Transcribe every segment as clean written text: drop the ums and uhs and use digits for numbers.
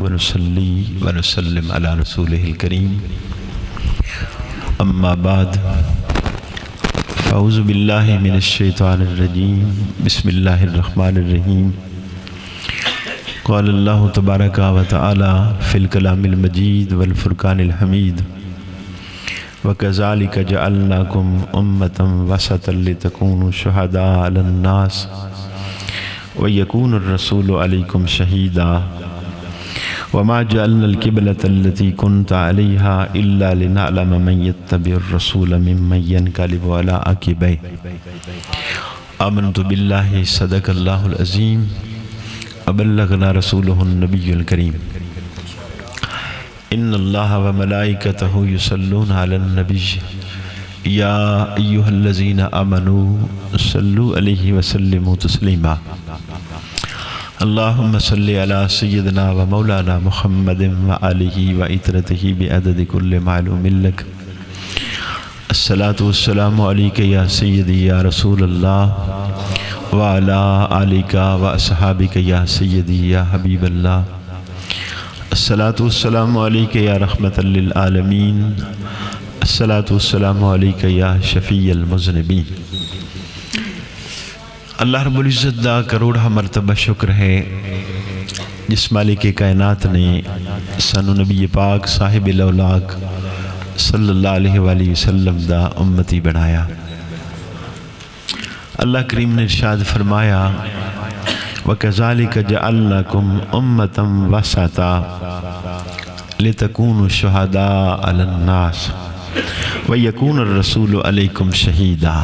ونصلي ونسلم على رسوله الكريم أما بعد فأعوذ بالله من الشيطان الرجيم بسم الله الرحمن الرحيم قال الله تبارك وتعالى في الكلام المجيد والفرقان الحميد وكذلك جعلناكم أمة وسطا لتكونوا شهداء على الناس ويكون الرسول عليكم شهيدا وما جعلنا القبلة التي كنت عليها إلا لنعلم من يتبع الرسول ممن ينقلب على عقبيه آمنت بالله صدق الله العظيم وبلغنا رسوله النبي الكريم إن الله وملائكته يصلون على النبي يا أيها الذين آمنوا صلوا عليه وسلموا تسليما اللهم صل على سيدنا ومولانا محمد وآله وإطرته بعدد كل معلوم لك الصلاة والسلام عليك يا سيدي يا رسول الله وعلى آلك وأصحابك يا سيدي يا حبيب الله الصلاة والسلام عليك يا رحمة للعالمين الصلاة والسلام عليك يا شفيع المذنبين اللہ رب العزت دا کروڑا مرتبہ شکر ہے جس مالک کائنات نے سانو نبی پاک صاحب الاولاق صلی اللہ علیہ وآلہ وسلم دا امتی بنایا۔ اللہ کریم نے ارشاد فرمایا وَكَذَلِكَ جَعَلْنَاكُمْ أُمَّةً وَسَطًا لِتَكُونُوا شُهَدَاءَ عَلَى النَّاسِ وَيَكُونَ الرَّسُولُ عَلَيْكُمْ شَهِيدًا۔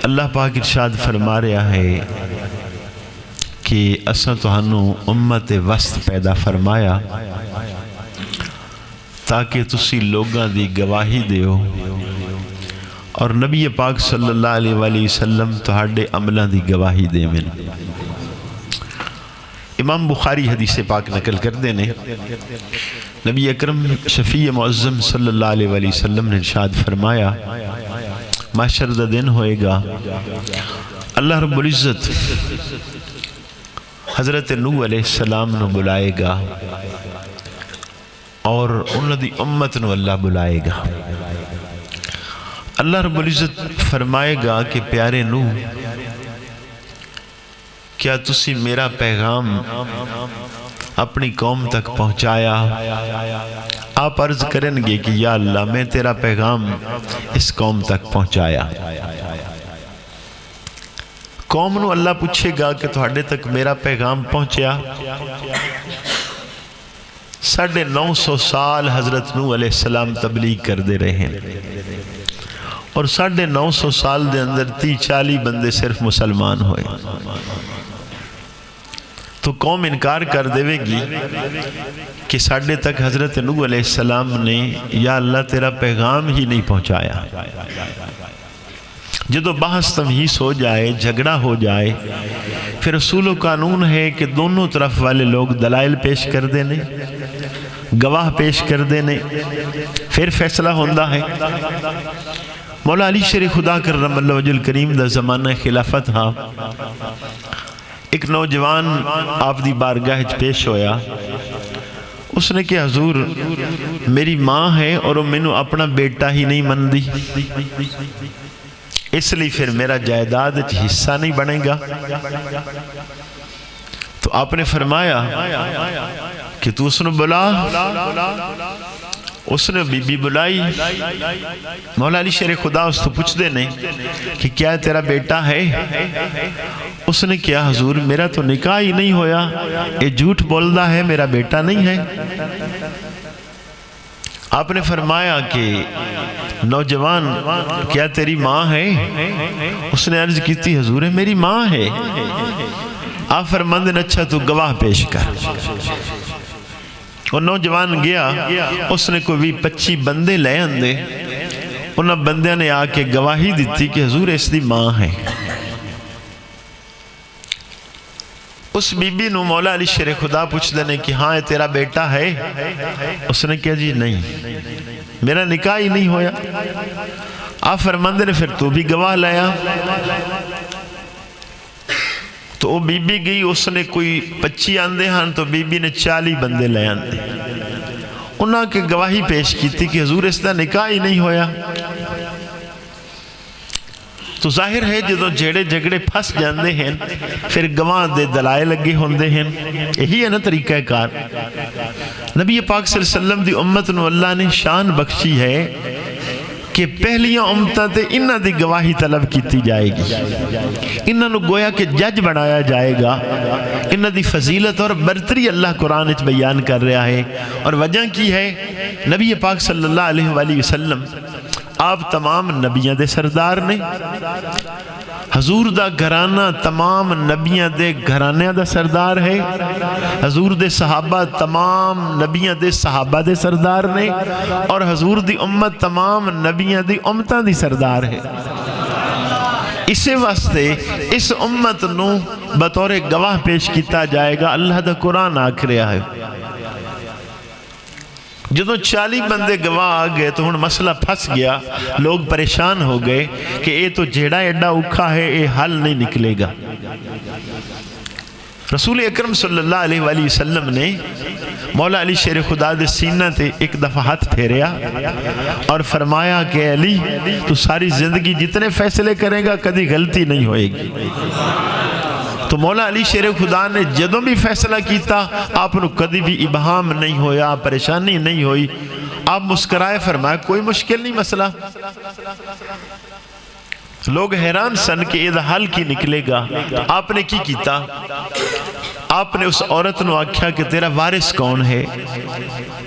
اللہ پاک ارشاد فرما رہا ہے کہ اساں تہانوں امت وسط پیدا فرمایا تاکہ تسی لوگاں دی گواہی دیو اور نبی پاک صلی اللہ علیہ وآلہ وسلم تہاڈے عملاں دی گواہی دے من۔ امام بخاری حدیث پاک نقل کر دینے نبی اکرم شفیع معظم صلی اللہ علیہ وآلہ وسلم نے ارشاد فرمایا معاشر دا دن ہوئے گا اللہ رب العزت حضرت نوح علیہ السلام نو بلائے گا اور انہوں دی امت نو اللہ بلائے گا۔ اللہ رب العزت فرمائے گا کہ پیارے نوح کیا تسی میرا پیغام اپنی قوم تک پہنچایا؟ آپ عرض کریں گے کہ یا اللہ میں تیرا پیغام اس قوم تک پہنچایا۔ قوم نو اللہ پوچھے گا کہ تہاڈے تک میرا پیغام پہنچیا؟ 950 سال حضرت نوح علیہ السلام تبلیغ کر دے رہے ہیں اور 950 سال دے اندر 30-40 بندے صرف مسلمان ہوئے تو قوم انکار کر دے گی کہ ساڑھے تک حضرت نوح علیہ السلام نے یا اللہ تیرا پیغام ہی نہیں پہنچایا۔ جدو بحث تمہیس ہو جائے جھگڑا ہو جائے پھر اصول و قانون ہے کہ دونوں طرف والے لوگ دلائل پیش کر دینے گواہ پیش کر دینے پھر فیصلہ ہوندہ ہے۔ مولا علی شیر خدا کرم اللہ وجہ الکریم دا زمانہ خلافت ہاں ایک نوجوان آپ دی بارگاہ پیش ہویا اس نے کہ حضور میری ماں ہے اور وہ میں اپنا بیٹا ہی نہیں من دی اس لیے پھر میرا جائیداد حصہ نہیں بنے گا۔ تو آپ نے فرمایا کہ تو اس نے بلا اس نے بی بی بلائی مولا علی شیر خدا اس تو پوچھ دینے کہ کیا تیرا بیٹا ہے؟ اس نے کیا حضور میرا تو نکاح ہی نہیں ہویا یہ جھوٹ بولدا ہے میرا بیٹا نہیں ہے۔ آپ نے فرمایا کہ نوجوان کیا تیری ماں ہے؟ اس نے عرض کی تھی حضور میری ماں ہے۔ آپ فرماندن اچھا تو گواہ پیش کر۔ اور نوجوان گیا اس نے کوئی 25 بندے لے اندے انہاں بندیاں نے آ کے گواہی دیتی کہ حضور اس دی ماں ہے۔ اس بی بی نو مولا علی شیر خدا پوچھ دینے کہ ہاں تیرا بیٹا ہے؟ اس نے کہا جی نہیں میرا نکاح ہی نہیں ہویا۔ آپ فرماندے نے پھر تو بھی گواہ لایا۔ تو تو وہ بی بی گئی، اس نے کوئی 25 آندے ہاں تو بی بی نے 40 بندے لے آندے، انہاں کے گواہی پیش کی تھی کہ حضور اس دا نکاح ہی نہیں ہویا۔ تو ظاہر ہے جدوں جھیڑے جھگڑے پھس جاندے ہیں پھر گواہ دے دلائل لگے ہوندے ہیں، یہی ہے نا طریقہ کار۔ نبی پاک صلی اللہ علیہ وسلم دی امت نو اللہ نے شان بخشی ہے کہ پہلیاں امتاں تے انہاں دی گواہی طلب کیتی جائے گی، انہاں نو گویا کہ جج بنایا جائے گا، انہاں دی فضیلت اور برتری اللہ قرآن اچ بیان کر رہا ہے۔ اور وجہ کی ہے؟ نبی پاک صلی اللہ علیہ وآلہ وسلم آپ تمام نبیاں دے سردار نے، حضور دا گھرانہ تمام نبیاں دے گھرانیاں دا سردار ہے، حضور دے صحابہ تمام نبیاں دے صحابہ دے سردار نے، اور حضور دی امت تمام نبیاں دی امتاں دی سردار ہے۔ اسے واسطے اس امت نو بطور گواہ پیش کیتا جائے گا۔ اللہ دا قرآن آکھ رہا ہے جدوں 40 بندے گواہ آگئے تو ہن مسئلہ پھس گیا، لوگ پریشان ہو گئے کہ اے تو جیڑا ایڈا اوکھا ہے، اے حل نہیں نکلے گا۔ رسول اکرم صلی اللہ علیہ وآلہ وسلم نے مولا علی شیر خدا دے سینہ تے ایک دفعہ ہاتھ پھیریا اور فرمایا کہ علی تو ساری زندگی جتنے فیصلے کرے گا کدی غلطی نہیں ہوئے گی۔ تو مولا علی شیر خدا نے جدوں بھی فیصلہ کیتا آپ نو کدی بھی ابہام نہیں ہویا، پریشانی نہیں ہوئی، آپ مسکرائے فرمایا کوئی مشکل نہیں مسئلہ۔ لوگ حیران سن کہ یہ حل کی نکلے گا۔ آپ نے کی کیتا؟ آپ نے اس عورت نو آکھیا کہ تیرا وارث کون ہے؟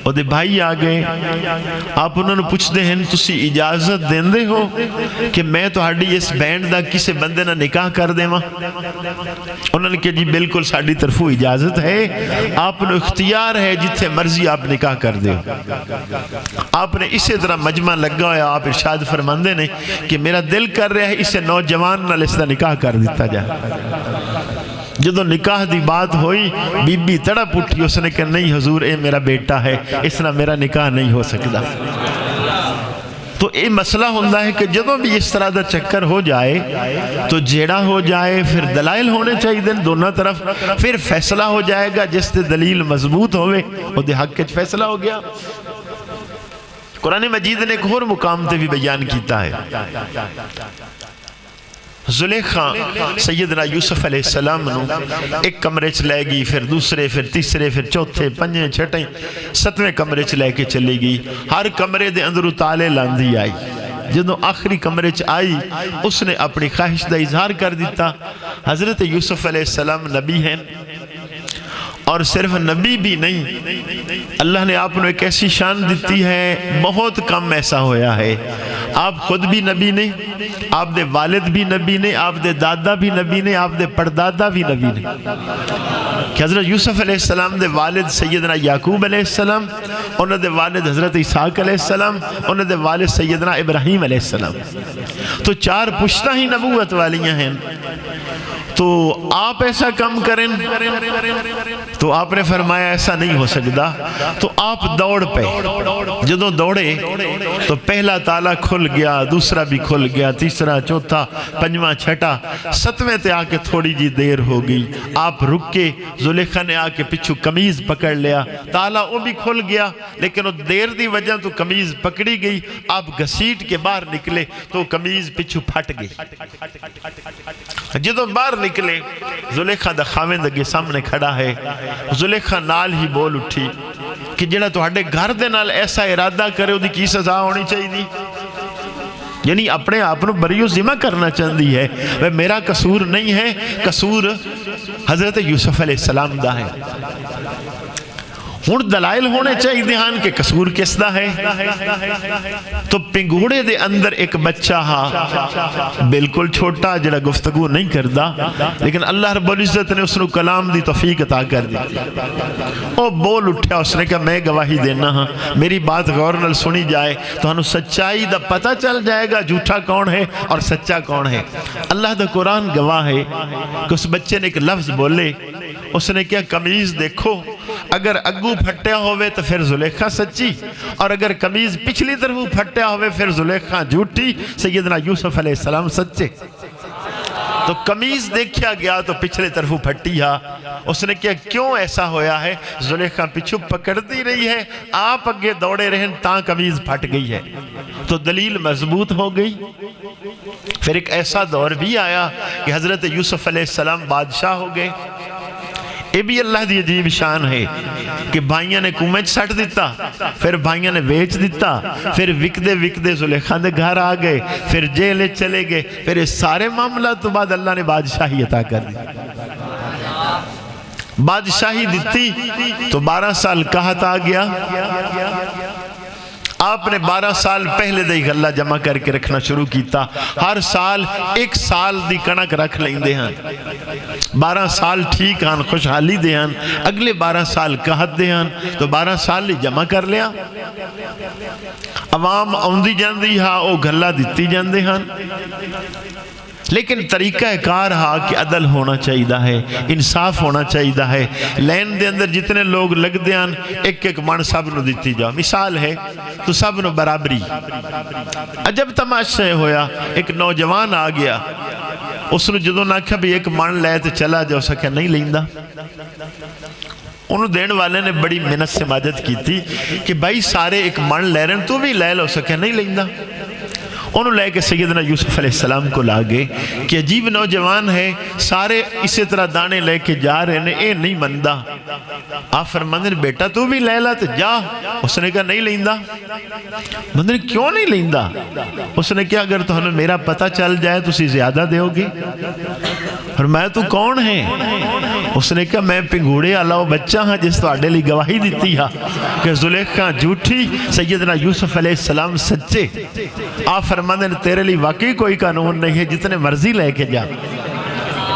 وہ دے بھائی آگئے، آپ انہوں نے پوچھ دے ہیں تسی اجازت دیں دے ہو کہ میں تو ہاڑی اس بینڈ دا کسے بندے نہ نکاح کر دے ماں؟ انہوں نے کہا جی بالکل ساڑی طرفو اجازت ہے، آپ نے اختیار ہے جتھے مرضی آپ نکاح کر دے۔ آپ نے اسی طرح مجمع لگا ہویا، آپ ارشاد فرماندے نے کہ میرا دل کر رہا ہے اسے نوجوان نہ لستا نکاح کر دیتا جائے۔ جدو نکاح دی بات ہوئی بی بی تڑپ اٹھی، اس نے کہا نہیں حضور اے میرا بیٹا ہے، اس نہ میرا نکاح نہیں ہو سکتا۔ تو یہ مسئلہ ہوندہ ہے کہ جدو بھی اس طرح دا چکر ہو جائے تو جیڑا ہو جائے پھر دلائل ہونے چاہیے دن دونوں طرف، پھر فیصلہ ہو جائے گا جس تے دلیل مضبوط ہوئے وہ دے حق کے فیصلہ ہو گیا۔ قرآن مجید نے ایک اور مقام تے بھی بیان کیتا ہے۔ زلیخا سیدنا یوسف علیہ السلام نو ایک کمرے چ لے گئی، پھر دوسرے، پھر تیسرے، پھر چوتھے، پنجیں، چھٹیں، 7ویں کمرے چ لے کے چلے گئی۔ ہر کمرے دے اندرو تالے لاندھی آئی۔ جدو آخری کمرے چ آئی اس نے اپنی خواہش دا اظہار کر دیتا۔ حضرت یوسف علیہ السلام نبی ہیں، اور صرف نبی بھی نہیں، اللہ نے آپ نے ایک ایسی شان دیتی ہے بہت کم ایسا ہویا ہے۔ آپ خود بھی نبی نے، آپ دے والد بھی نبی نے، آپ دے دادا بھی نبی نے، آپ دے پردادا بھی نبی نے۔ کہ حضرت یوسف علیہ السلام دے والد سیدنا یعقوب علیہ السلام، انہوں دے والد حضرت اسحاق علیہ السلام، انہوں دے والد سیدنا ابراہیم علیہ السلام۔ تو 4 پشتہ ہی نبوت والیاں ہیں۔ تو آپ ایسا کم کریں تو آپ نے فرمایا ایسا نہیں ہو سکتا، تو آپ دوڑ پہ۔ جدوں دوڑے تو پہلا تالا کھل گیا، دوسرا بھی کھل گیا، تیسرا، چوتھا، پنجواں، چھٹا، 7ویں تے آ کے تھوڑی جی دیر ہو گئی۔ آپ رکے، زلیخا نے آ کے پچھو قمیض پکڑ لیا، تالا وہ بھی کھل گیا لیکن وہ دیر دی وجہ تو قمیض پکڑی گئی۔ آپ گھسیٹ کے باہر نکلے تو قمیض پچھو پھٹ گئی۔ جدوں باہر نکلے زلیخا دا خاوند اگے سامنے کھڑا ہے۔ زلیخا نال ہی بول اٹھی کہ جڑا تو ہڈے گھر دے نال ایسا ارادہ کرے وہ دی کی سزا ہونی چاہیے دی؟ یعنی اپنے آپنوں بریو ذمہ کرنا چاہتی ہے، وہ میرا قصور نہیں ہے، قصور حضرت یوسف علیہ السلام دا ہے۔ ہون دلائل ہونے چاہیے دھیان کہ قصور کس دا ہے۔ تو پنگوڑے دے اندر ایک بچہ ہا بالکل چھوٹا جڑا گفتگو نہیں کردا، لیکن اللہ رب العزت نے اس نے کلام دی توفیق عطا کر دی۔ وہ بول اٹھا، اس نے کہا میں گواہی دینا ہاں، میری بات غور نال سنی جائے تو ہنو سچائی دا پتہ چل جائے گا جھوٹا کون ہے اور سچا کون ہے۔ اللہ دا قرآن گواہ ہے کہ اس بچے نے ایک لفظ بولے، اس نے کہا قمیض دیکھو، اگر اگو پھٹیا ہوئے تو پھر زلیخا سچی، اور اگر قمیض پچھلی طرف پھٹیا ہوئے پھر زلیخا جھوٹی، سیدنا یوسف علیہ السلام سچے۔ تو قمیض دیکھا گیا تو پچھلے طرف پھٹی ہا. اس نے کیا کیوں ایسا ہویا ہے؟ زلیخا پچھو پکڑتی رہی ہے, آپ اگے دوڑے رہن تاں قمیض پھٹ گئی ہے. تو دلیل مضبوط ہو گئی. پھر ایک ایسا دور بھی آیا کہ حضرت یوسف علیہ السلام بادشاہ ہو گئے. یہ بھی اللہ دی عجیب شان ہے کہ بھائیاں نے کنویں سٹ دیتا, پھر بھائیاں نے بیچ دیتا, پھر وکدے وکدے زلیخا دے گھر آ گئے, پھر جیلے چلے گئے, پھر اس سارے معاملات تو بعد اللہ نے بادشاہی عطا کر دی. بادشاہی دیتی تو 12 سال کہت آ گیا. آپ نے 12 سال پہلے دے غلہ جمع کر کے رکھنا شروع کیتا. ہر سال 1 سال دی کنک رکھ لیں دے ہیں. 12 سال ٹھیک ہیں, خوشحالی دے ہیں. اگلے 12 سال کہت دے ہیں تو 12 سال لی جمع کر لیا. عوام آندی جاندی ہاں او غلہ دیتی جاندے ہیں. لیکن طریقہ کار ہا کہ عدل ہونا چاہیدہ ہے, انصاف ہونا چاہیدہ ہے. لین دے اندر جتنے لوگ لگ دیان ایک ایک من سب نو دیتی جاؤ. مثال ہے تو سب نو برابری. عجب تماشا ہویا, ایک نوجوان آ گیا. اس نے جدوں نہ کہا بھی ایک من لے تو چلا جاؤ, سکیا نہیں لیندہ. انہوں دین والے نے بڑی محنت سے مدد کی تھی کہ بھائی سارے ایک من لے رہے ہیں, تو بھی لے لو. سکیا نہیں لیندہ. انہوں لے کے سیدنا یوسف علیہ السلام کو لاگے کہ عجیب نوجوان ہے, سارے اسی طرح دانے لے کے جا رہے ہیں, اے نہیں مندہ. آپ فرماندے بیٹا تو بھی لے لا تو جا. اس نے کہا نہیں لیندہ. مندر کیوں نہیں لیندہ؟ اس نے کہا اگر تو ہمیں میرا پتہ چل جائے تو اسی زیادہ دے ہوگی. اور میں تو کون ہے؟ اس نے کہا میں پنگوڑے اللہ بچہ ہاں جس تو آڈے لی گواہی دیتی ہاں کہ زلیخا جھوٹی, سیدنا یوسف علیہ السلام سچے. آپ فرماندے تیرے لی واقعی کوئی قانون نہیں ہے, جتنے مرضی لے کے جا.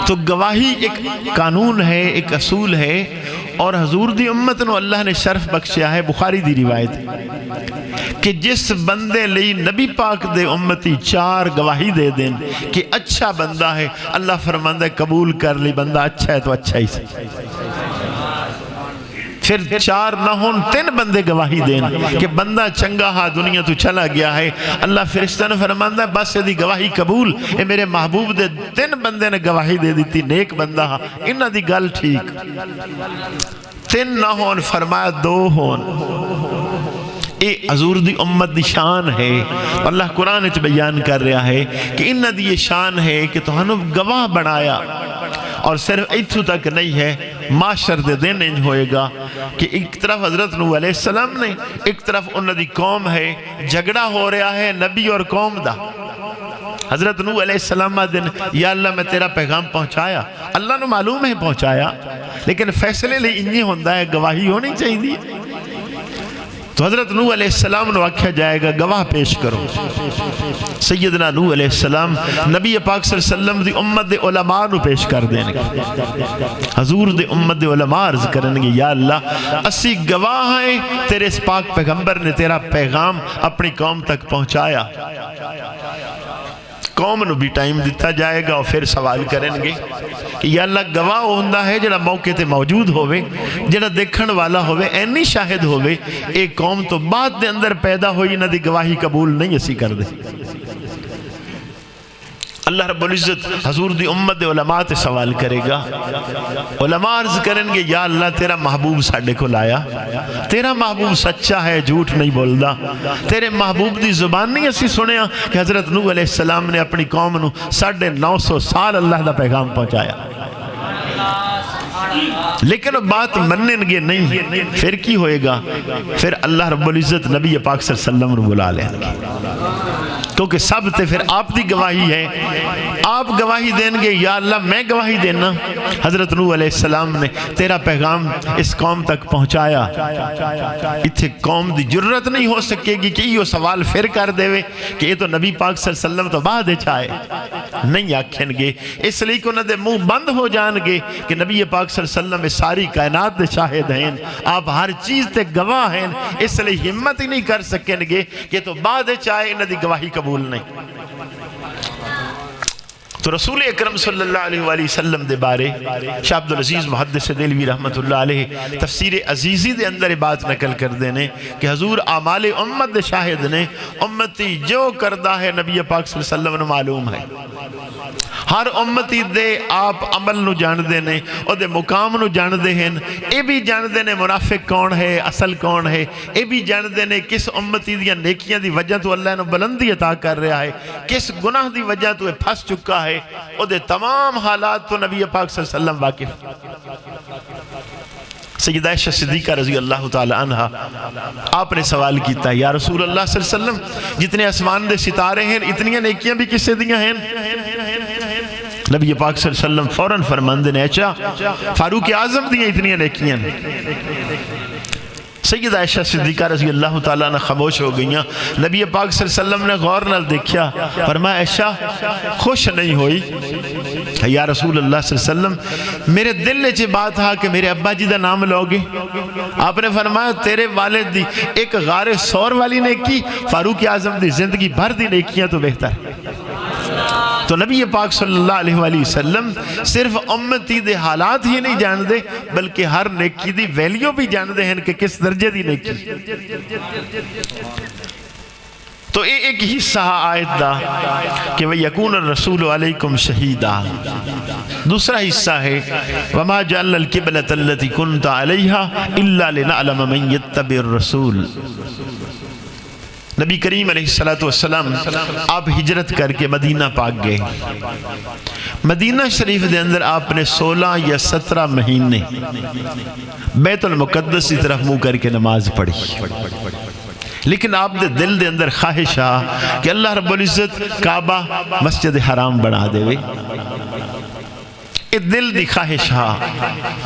تو گواہی ایک قانون ہے, ایک اصول ہے. اور حضور دی امت نو اللہ نے شرف بخشیا ہے. بخاری دی روایت کہ جس بندے لئی نبی پاک دے امتی 4 گواہی دے دیں کہ اچھا بندہ ہے, اللہ فرماندہ قبول کر لی, بندہ اچھا ہے تو اچھا ہی سے. پھر 4 نہ ہون 3 بندے گواہی دیں کہ بندہ چنگا ہاں دنیا تو چلا گیا ہے. اللہ فرشتہ نے فرماندہ بس دی گواہی قبول. اے میرے محبوب دے 3 بندے نے گواہی دے دیتی نیک بندہ ہاں, انہاں دی گل ٹھیک. 3 نہ ہون, فرمایا 2 ہون. اے حضور دی امت دی شان ہے. اللہ قرآن اچھ بیان کر رہا ہے کہ انہاں دی یہ شان ہے کہ تو ہنو گواہ بنایا. اور صرف ایتھو تک نہیں ہے, معاشر دے دن انج ہوئے گا کہ ایک طرف حضرت نوح علیہ السلام نے, ایک طرف انہاں دی قوم ہے. جھگڑا ہو رہا ہے نبی اور قوم دا. حضرت نوح علیہ السلام دن یا اللہ میں تیرا پیغام پہنچایا. اللہ نے معلوم ہے پہنچایا, لیکن فیصلے لئے انہی ہوندہ ہے, گواہی ہونی چاہیے. تو حضرت نوح علیہ السلام نے واقعہ جائے گا گواہ پیش کرو. سیدنا نوح علیہ السلام نبی پاک صلی اللہ علیہ وسلم دی امت دے علماء نو پیش کر دیں گے. حضور دے امت دے علماء عرض کریں گے یا اللہ اسی گواہ ہیں تیرے اس پاک پیغمبر نے تیرا پیغام اپنی قوم تک پہنچایا. قوم نو بھی ٹائم دیتا جائے گا اور پھر سوال کریں گے کہ یا اللہ گواہ ہوندہ ہے جڑا موقع تے موجود ہوئے, جڑا دیکھن والا ہوئے, اینی شاہد ہوئے. ایک قوم تو بعد دے اندر پیدا ہوئی نہ دی گواہی قبول نہیں اسی کر دے. اللہ رب العزت حضور دی امت دے علماء تے سوال کرے گا. علماء عرض کریں گے یا اللہ تیرا محبوب ساڑھے کو لایا, تیرا محبوب سچا ہے, جھوٹ نہیں بولدا. تیرے محبوب دی زبان نہیں اسی سنیا کہ حضرت نوح علیہ السلام نے اپنی قوم نو 950 سال اللہ دا پیغام پہنچایا. لیکن بات منن گے نہیں. پھر کی ہوئے گا؟ پھر اللہ رب العزت نبی پاک صلی اللہ علیہ وسلم بلا لیں گے, کیونکہ سب تے پھر آپ دی گواہی ہے. آپ گواہی دیں گے یا اللہ میں گواہی دینا حضرت نوح علیہ السلام نے تیرا پیغام اس قوم تک پہنچایا. اتھے قوم دی جرت نہیں ہو سکے گی کہ یہ سوال پھر کر دے کہ یہ تو نبی پاک صلی اللہ علیہ وسلم تو بعد چاہے نہیں آکھیں گے. اس لیے کہ انہوں نے منہ بند ہو جان گے کہ نبی پاک صلی اللہ علیہ وسلم ساری کائنات دے شاہد ہیں, آپ ہر چیز تے گواہ ہیں. اس لیے ہمت ہی نہیں کر سکیں گے کہ تو بعد چاہے انہوں دی گواہی قبول نہیں. تو رسول اکرم صلی اللہ علیہ وآلہ وسلم دے بارے شاہ عبدالعزیز محدث دہلوی رحمت اللہ علیہ تفسیر عزیزی دے اندر بات نقل کر دینے کہ حضور اعمال امت دے شاہد نے امتی جو کردہ ہے نبی پاک صلی اللہ علیہ وسلم نے معلوم ہے. ہر امتی دے آپ عمل نو جان دینے اور دے مقام نو جان دے ہیں. اے بھی جان دینے منافق کون ہے اصل کون ہے. اے بھی جان دینے کس امتی دیا نیکیاں دی وجہ تو اللہ نے بلندی عطا کر رہا ہے, کس گناہ دی وجہ تو پھنس چکا ہے. اور دے تمام حالات تو نبی پاک صلی اللہ علیہ وسلم واقف. سیدہ عائشہ صدیقہ رضی اللہ تعالی عنہ آپ نے سوال کیتا ہے یا رسول اللہ صلی اللہ علیہ وسلم جتنے آسمان دے ستارے ہیں اتنی نیکیاں بھی کس سے دیاں ہیں؟ نبی پاک صلی اللہ علیہ وسلم فوراً فرماندے نے اچھا فاروق اعظم دیاں اتنی نیکیاں. سیدہ عائشہ صدیقہ رضی اللہ تعالیٰ عنہ خاموش ہو گئیاں. نبی پاک صلی اللہ علیہ وسلم نے غور نال دیکھیا, فرمایا عائشہ خوش نہیں ہوئی؟ یا رسول اللہ صلی اللہ علیہ وسلم میرے دل نے چھ بات ہا کہ میرے ابا جی دا نام لوگے. آپ نے فرمایا تیرے والد دی ایک غار سور والی نیکی فاروق اعظم دی زندگی بھر دی نیکیاں تو بہتر. تو نبی پاک صلی اللہ علیہ وآلہ وسلم صرف امتی دے حالات ہی نہیں جان دے بلکہ ہر نیکی دی ویلیو بھی جان دے ہیں کہ کس درجے دی نیکی. تو ایک حصہ آیت دا کہ وَيَكُونَ الرَّسُولُ عَلَيْكُمْ شَهِيدًا. دوسرا حصہ ہے وَمَا جَعَلْنَا الْقِبْلَةَ الَّتِي كُنْتَ عَلَيْهَا إِلَّا لِنَعْلَمَ مَنْ يَتَّبِعِ الرَّسُولِ. نبی کریم علیہ السلام آپ ہجرت کر کے مدینہ پاک گئے. مدینہ شریف دے اندر آپ نے 16 یا 17 مہینے بیت المقدس کی طرف منہ کر کے نماز پڑھی. لیکن آپ دے دل دے اندر خواہش آ کہ اللہ رب العزت کعبہ مسجد حرام بنا دے وے. اے دل دی خواہش ہا.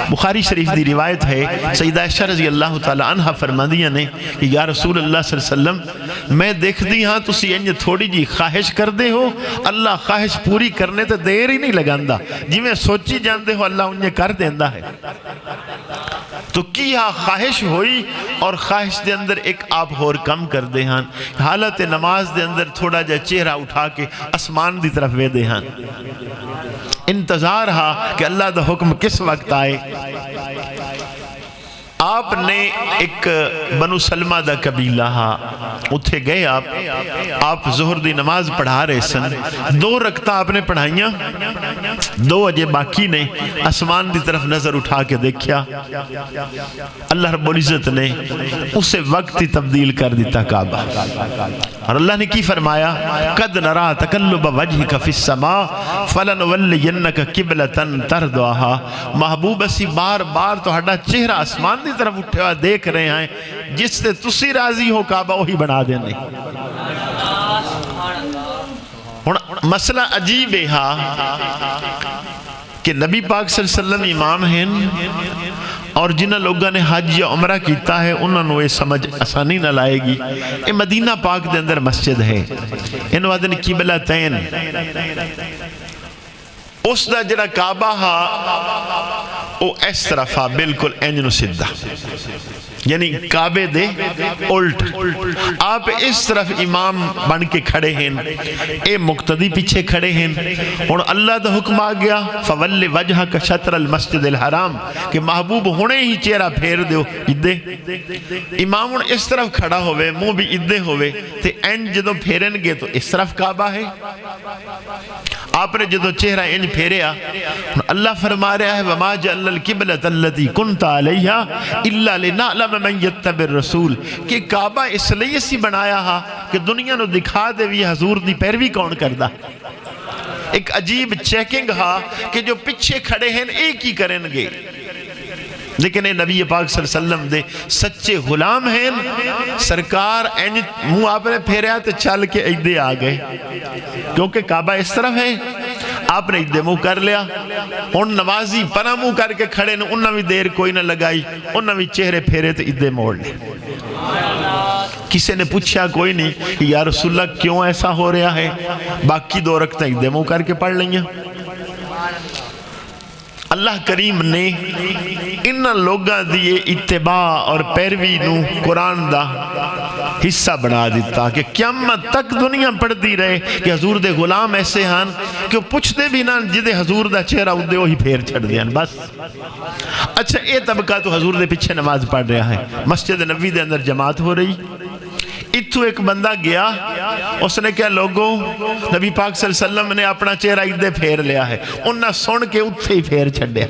بخاری شریف دی روایت ہے سیدہ عائشہ رضی اللہ تعالی عنہ فرماندیاں نے کہ یا رسول اللہ صلی اللہ علیہ وسلم میں دیکھ دی ہاں تسی انج تھوڑی جی خواہش کر دے ہو, اللہ خواہش پوری کرنے تے دیر ہی نہیں لگاندا, جی میں سوچی جان دے ہو اللہ انجے کر دیندہ ہے. تو کی ہاں خواہش ہوئی اور خواہش دے اندر ایک آپ ہور کم کر دے ہاں. حالت نماز دے اندر تھوڑا جا چہرہ اٹھا کے اسمان دی طرف وے دے ہاں. انتظار ہا کہ اللہ دا حکم کس وقت آئے. آپ نے ایک بنو سلمہ دا قبیلہ ہا اتھے گئے. آپ ظہر دی نماز پڑھا رہے سن. 2 رکعتاں آپ نے پڑھائیاں, 2 اجے باقی نے. آسمان دی طرف نظر اٹھا کے دیکھیا, اللہ رب العزت نے اسے وقت ہی تبدیل کر دیتا کعبہ. اور اللہ نے کی فرمایا قد نرا تقلب وجہک فی السماء فلنولینک قبلۃ ترضاها. محبوب اسی بار بار تو ہڈا چہرہ آسمان دی طرف اٹھے ہوا دیکھ رہے ہیں جس سے تسی راضی ہو کعبہ وہی بنا دینے. مسئلہ عجیب ہے کہ نبی پاک صلی اللہ علیہ وسلم امام ہیں اور جنہ لوگوں نے حج یا عمرہ کیتا ہے انہوں نے یہ سمجھ آسانی نہ لائے گی. یہ مدینہ پاک دے اندر مسجد ہے, ان وادن قبلتین. اس دا جڑا کعبہ ہا او اس طرف ہا بالکل انجنو سدھا, یعنی کعبے دے الٹ. آپ اس طرف امام بن کے کھڑے ہیں, اے مقتدی پیچھے کھڑے ہیں. اور اللہ دا حکم آ گیا فَوَلِّ وَجْهَكَ شَطْرَ الْمَسْجِدِ الْحَرَامِ کہ محبوب ہونے ہی چہرہ پھیر دیو ادھے. امام اس طرف کھڑا ہوئے, منہ بھی ادھے ہوئے, تے این جدو پھیرن گے تو اس طرف کعبہ ہے. آپ نے جدو چہرہ انج پھیریا, اللہ فرما رہا ہے وَمَا جَعَلْنَا الْقِبْلَةَ الَّتِي كُنْتَ عَلَيْهَا إِلَّا لِنَعْلَمَ مَنْ يَتَّبِعِ الرَّسُولِ کہ کعبہ اس لیے سی بنایا ہا کہ دنیا نو دکھا دے بھی حضور دی پیروی کون کردہ. ایک عجیب چیکنگ ہا کہ جو پچھے کھڑے ہیں ایک ہی کریں گے, لیکن اے نبی پاک صلی اللہ علیہ وسلم دے سچے غلام ہیں. سرکار منہ آپ نے پھیریا تو چل کے ایدے آ گئے کیونکہ کعبہ اس طرف ہے. آپ نے ایدے منہ کر لیا. ان نمازی پناہ منہ کر کے کھڑے نے, انہوں بھی دیر کوئی نہ لگائی, انہوں بھی چہرے پھیرے تو ایدے موڑ لے. کسی نے پوچھا کوئی نہیں کہ یا رسول اللہ کیوں ایسا ہو رہا ہے. باقی 2 رکعتیں ایدے منہ کر کے پڑھ لیں. اللہ کریم نے ان لوگاں دیئے اتباع اور پیروی نو قرآن دا حصہ بنا دیتا کہ قیامت تک دنیا پڑھتی رہے کہ حضور دے غلام ایسے ہیں کہ وہ پوچھتے بھی نہ جدے حضور دا چہرہ اُدے وہی پھیر چھڑ دیا بس. اچھا اے طبقہ تو حضور دے پیچھے نماز پڑھ رہا ہے, مسجد نبوی دے اندر جماعت ہو رہی. اتھو ایک بندہ گیا, اس نے کیا لوگوں نبی پاک صلی اللہ علیہ وسلم نے اپنا چہرہ ادھے پھیر لیا ہے, انہاں سن کے اتھے ہی پھیر چھڑیا.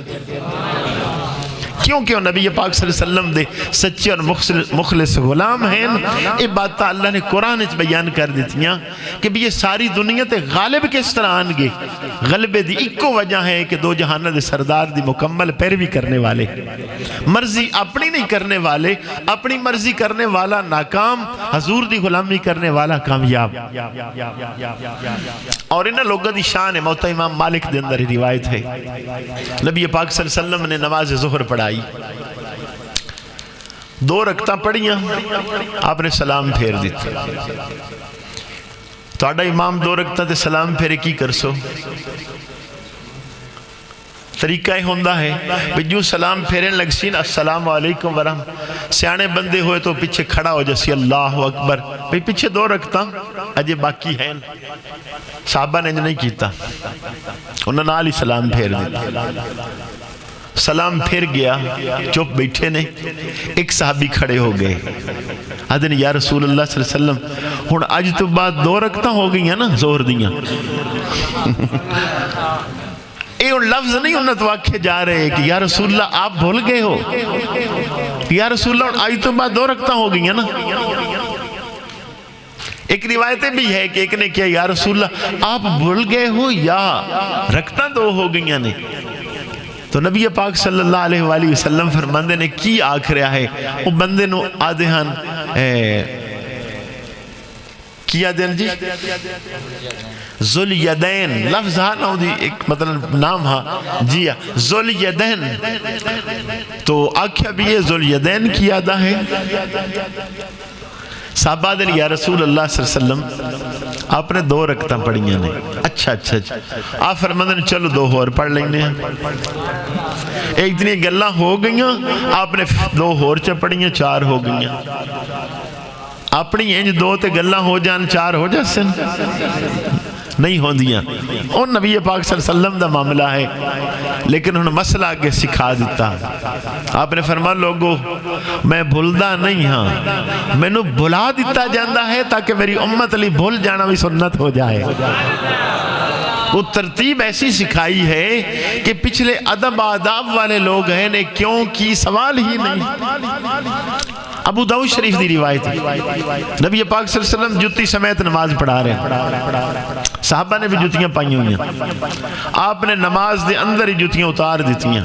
کیونکہ وہ نبی پاک صلی اللہ علیہ وسلم دے سچے اور مخلص غلام ہیں. یہ بات اللہ نے قرآن اس بیان کر دیتیاں کہ بھی یہ ساری دنیا تے غالب کس طرح آنگے. غلبے دی ایکو وجہ ہے کہ دو جہانہ دے سردار دی مکمل پیروی کرنے والے, مرضی اپنی نہیں کرنے والے, اپنی مرضی کرنے والا ناکام, حضور دی غلامی کرنے والا کامیاب. اور انہاں لوگوں دی شان ہے. موتا امام مالک دے اندر روایت ہے نبی پاک صلی اللہ علیہ وسلم نے نماز ظہر پڑھائی, 2 رکعتاں پڑھیاں, آپ نے سلام پھیر دیتا. تہاڈا امام 2 رکعتاں تے سلام پھیرے کی کر سو؟ طریقہ ہی ہوندہ ہے کہ جو سلام پھیریں لگ سی نا السلام علیکم ورحم, سیانے بندے ہوئے تو پیچھے کھڑا ہو جاسی اللہ اکبر, بھئی پیچھے 2 رکعتاں اجے باقی ہیں. صحابہ نے نہیں کیتا, انہوں نے نال ہی سلام پھیر دیتا. سلام پھر گیا, چپ بیٹھے نے. ایک صحابی کھڑے ہو گئے, آدھے یا رسول اللہ صلی اللہ علیہ وسلم ہن آج تو بعد 2 رکعتاں ہو گئی ہیں نا زہر دیاں. اے ان لفظ نہیں انہوں تو آکھے جا رہے کہ یا رسول اللہ آپ بھول گئے ہو, یا رسول اللہ آج تو بعد 2 رکعتاں ہو گئی ہیں نا. ایک روایتیں بھی ہے کہ ایک نے کیا یا رسول اللہ آپ بھول گئے ہو یا رکعتاں 2 ہو گئی ہیں. تو نبی پاک صلی اللہ علیہ وآلہ وسلم فرماندے نے کی آکھ رہا ہے, وہ بندے نو آدھے ہن کیا دین جی ذل یدین لفظ ہاں نا دی ایک مطلب نام ہاں جی ذل یدین, تو آکھیا بھی یہ ذل یدین کی آدھا ہے. صحابہ دن یا رسول اللہ صلی اللہ علیہ وسلم آپ نے 2 رکعتاں پڑھیاں نے. اچھا آپ فرماندے چلو 2 اور پڑھ لینے ہیں. ایک دن یہ گلاں ہو گئیاں, آپ نے 2 اور پڑھیاں, 4 ہو گئیاں. اپنی انج 2 تے گلاں ہو جان 4 ہو جاسن نہیں ہوں دیاں. اور نبی پاک صلی اللہ علیہ وسلم دا معاملہ ہے, لیکن انہوں نے مسئلہ آگے سکھا دیتا. آپ نے فرمایا لوگو میں بھولدا نہیں ہاں, میں نو بھلا دیتا جاندہ ہے تاکہ میری امت علی بھول جانا بھی سنت ہو جائے. وہ ترتیب ایسی سکھائی ہے کہ پچھلے ادب آداب والے لوگ ہیں نے کیوں کی سوال ہی نہیں. ابو داؤد شریف دی روایت ہے نبی پاک صلی اللہ علیہ وسلم جتی سمیت نماز پڑھا رہے ہیں, صحابہ نے بھی جتیاں پائی ہوئی ہیں. آپ نے نماز دے اندر ہی جتیاں اتار دیتی ہیں,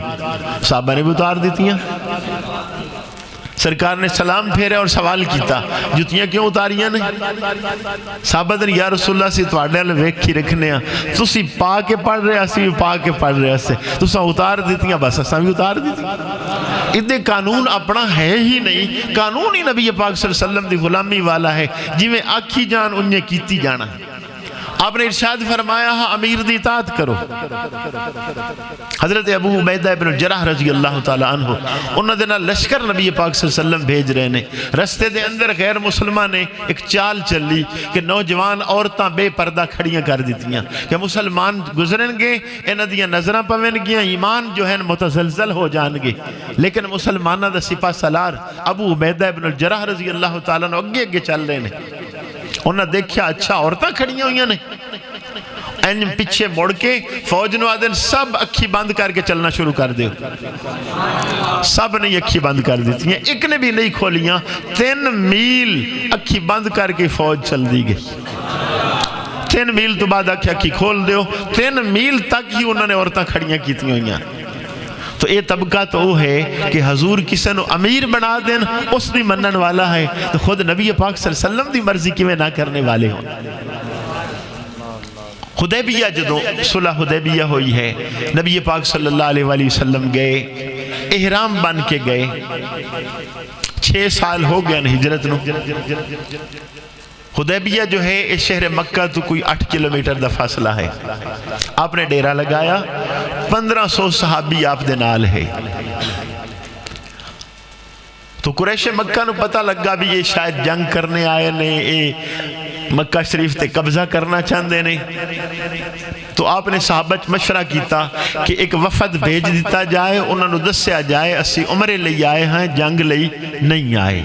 صحابہ نے بھی اتار دیتی ہیں. سرکار نے سلام پھیرے اور سوال کیتا جتیاں کیوں اتاریاں نے؟ صحابہ نے یا رسول اللہ سے توڑے اللہ ویک کی رکھنے ہیں, تسی پا کے پڑھ رہے اسی بھی پا کے پڑھ رہے سے, تسا اتار دیتی ہیں بس اساں بھی اتار دیتی ہیں. ادھے قانون اپنا ہے ہی نہیں, قانون ہی نبی پاک صلی اللہ علیہ وسلم دی غلامی والا ہے, جی میں آکھی جان انہیں کیتی جانا ہے. آپ نے ارشاد فرمایا امیر دی اطاعت کرو. حضرت ابو عبیدہ ابن الجراح رضی اللہ تعالیٰ عنہ انہوں نے لشکر نبی پاک صلی اللہ علیہ وسلم بھیج رہے نے. رستے دے اندر غیر مسلمان نے ایک چال چلی کہ نوجوان عورتاں بے پردہ کھڑیاں کر دیتیاں کہ مسلمان گزرن گے, انہ دیاں نظرہ پوین گیاں, ایمان جو ہے متزلزل ہو جان گے. لیکن مسلمانہ دا سپاہ سالار ابو عبیدہ ابن الجراح رضی اللہ تعالیٰ عنہ اگے اگے چل رہے نے. انہوں نے دیکھا اچھا عورتاں کھڑیاں ہوئیاں نے, این پیچھے مڑ کے فوج نو آدھن سب اکھی بند کر کے چلنا شروع کر دے. سب نے اکھی بند کر دیتی ہیں, ایک نے بھی نہیں کھولیاں. 3 میل اکھی بند کر کے فوج چل دی گئی. 3 میل تو بعد اکھی کھول دیو, 3 میل تک ہی انہوں نے عورتاں کھڑیاں کیتی ہوئیاں. تو یہ طبقہ تو وہ ہے کہ حضور کسی نو امیر بنا دین اس دی منن والا ہے, تو خود نبی پاک صلی اللہ علیہ وسلم دی مرضی کی میں نہ کرنے والے ہوں. حدیبیہ جدو صلح حدیبیہ ہوئی ہے, نبی پاک صلی اللہ علیہ وآلہ وسلم گئے, احرام بن کے گئے. 6 سال ہو گیا ہجرت نو. حدیبیہ جو ہے اس شہر مکہ تو کوئی 8 کلومیٹر دا فاصلہ ہے. آپ نے ڈیرہ لگایا, 1500 صحابی آپ دے نال ہے. تو تو قریش مکہ نو پتہ لگا بھی یہ شاید جنگ کرنے آئے نے، یہ مکہ شریف تے قبضہ کرنا چاہندے نے. تو آپ نے صحابہ مشورہ کیتا کہ ایک وفد بھیج دیتا جائے، انہوں نے دسیا جائے اسی عمرے لئی آئے ہیں، جنگ لئی نہیں آئے.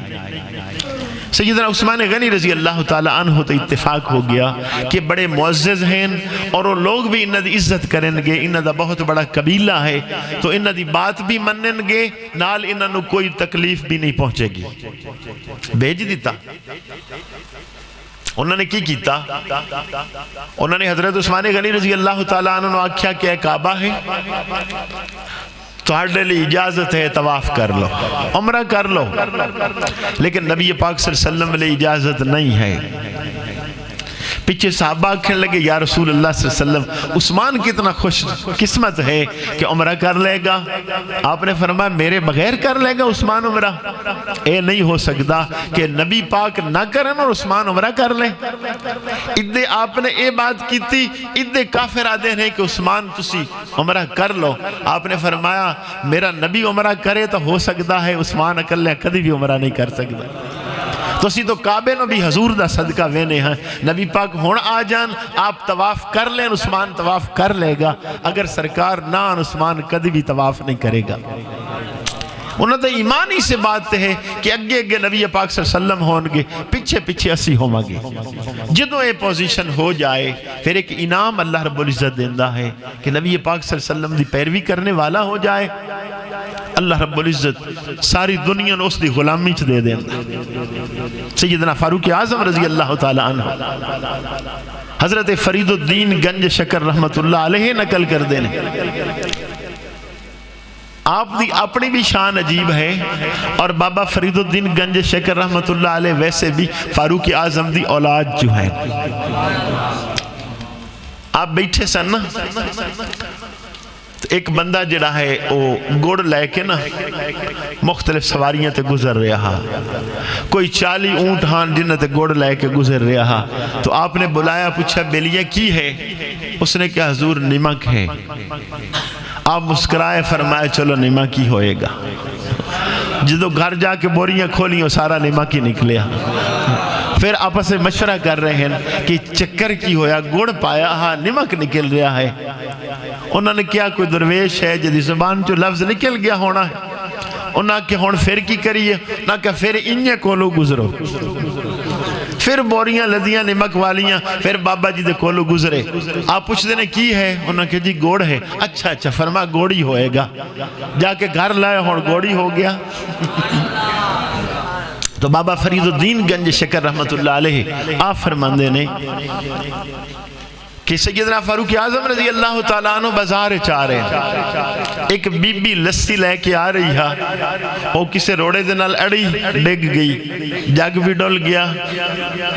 سیدنا عثمان غنی رضی اللہ تعالیٰ عنہ تو اتفاق ہو گیا کہ بڑے معزز ہیں اور وہ لوگ بھی انہاں دی عزت کریں گے، انہاں دا بہت بڑا قبیلہ ہے، تو انہاں دی بات بھی منن گے، نال انہاں نو کوئی تکلیف بھی نہیں پہنچے گی. بھیج دیتا. انہوں نے کی کیتا؟ انہوں نے حضرت عثمان غنی رضی اللہ تعالیٰ عنہ آکھیا کہ اے کعبہ ہے، تہاڈے لئے اجازت ہے طواف کر لو، عمرہ کر لو، لیکن نبی پاک صلی اللہ علیہ وسلم لئے اجازت نہیں ہے. پیچھے صحابہ کہنے لگے یا رسول اللہ صلی اللہ علیہ وسلم، عثمان کتنا خوش قسمت ہے کہ عمرہ کر لے گا. آپ نے فرمایا میرے بغیر کر لے گا عثمان عمرہ؟ اے نہیں ہو سکتا کہ نبی پاک نہ کریں اور عثمان عمرہ کر لیں. ادھے آپ نے اے بات کی تھی، ادھے کافر آدھے ہیں کہ عثمان تسی عمرہ کر لو. آپ نے فرمایا میرا نبی عمرہ کرے تو ہو سکتا ہے، عثمان اکلے کدی بھی عمرہ نہیں کر سکتا. تو اسی تو کعبے نو بھی حضور دا صدقہ وینے ہیں. نبی پاک ہون آ جان، آپ طواف کر لیں، عثمان طواف کر لے گا. اگر سرکار نہ آن، عثمان کدی بھی طواف نہیں کرے گا. انہوں نے ایمانی سے بات ہے کہ اگے اگے نبی پاک صلی اللہ علیہ وسلم ہونگے، پیچھے پیچھے اسی ہوں گے. جدوں اے پوزیشن ہو جائے پھر ایک انعام اللہ رب العزت دیندہ ہے کہ نبی پاک صلی اللہ علیہ وسلم دی پیروی کرنے والا ہو جائے. اللہ رب العزت ساری دنیا نے اس دی غلامی چ دے دیندہ. سیدنا فاروق اعظم رضی اللہ تعالی عنہ حضرت فرید الدین گنج شکر رحمت اللہ علیہ نقل کر دینے. آپ دی اپنی بھی شان عجیب ہے، اور بابا فرید الدین گنج شکر رحمت اللہ علیہ ویسے بھی فاروق اعظم دی اولاد جو ہیں. آپ بیٹھے سن نا، ایک بندہ جڑا ہے وہ گوڑ لے کے نا مختلف سواریاں تے گزر رہا، کوئی 40 اونٹ ہاں جنہ تے گوڑ لے کے گزر رہا. تو آپ نے بلایا، پوچھا بیلیہ کی ہے؟ اس نے کہا حضور نمک ہے. آپ مسکرائے، فرمایا چلو نمک ہی ہوئے گا. جدو گھر جا کے بوریاں کھولی وہ سارا نمک ہی نکلیا. پھر آپس سے مشورہ کر رہے ہیں کہ چکر کی ہویا، گوڑ پایا، ہاں نمک نکل رہا ہے. انہوں نے کیا کوئی درویش ہے جدی زبان جو لفظ نکل گیا ہونا ہے. انہوں نے کہ ہون پھر کی کریے؟ نہ کہ پھر انہیں کولو گزرو. پھر بوریاں لدیاں نمک والیاں، پھر بابا جی دے کولو گزرے. آپ پوچھ دینے کی ہے؟ انہوں نے کہ جی گوڑ ہے. اچھا اچھا، فرما گوڑی ہوئے گا. جا کے گھر لائے ہون گوڑی ہو گیا. تو بابا فرید الدین گنج شکر رحمت اللہ علیہ آپ فرماندے نے کہ سیدنا فاروق اعظم رضی اللہ تعالیٰ عنہ بازار چاہ رہے ہیں. ایک بی بی لسی لے کے آ رہی ہے، وہ کسے روڑے دے نال اڑی ڈگ گئی، جگ بھی ڈول گیا،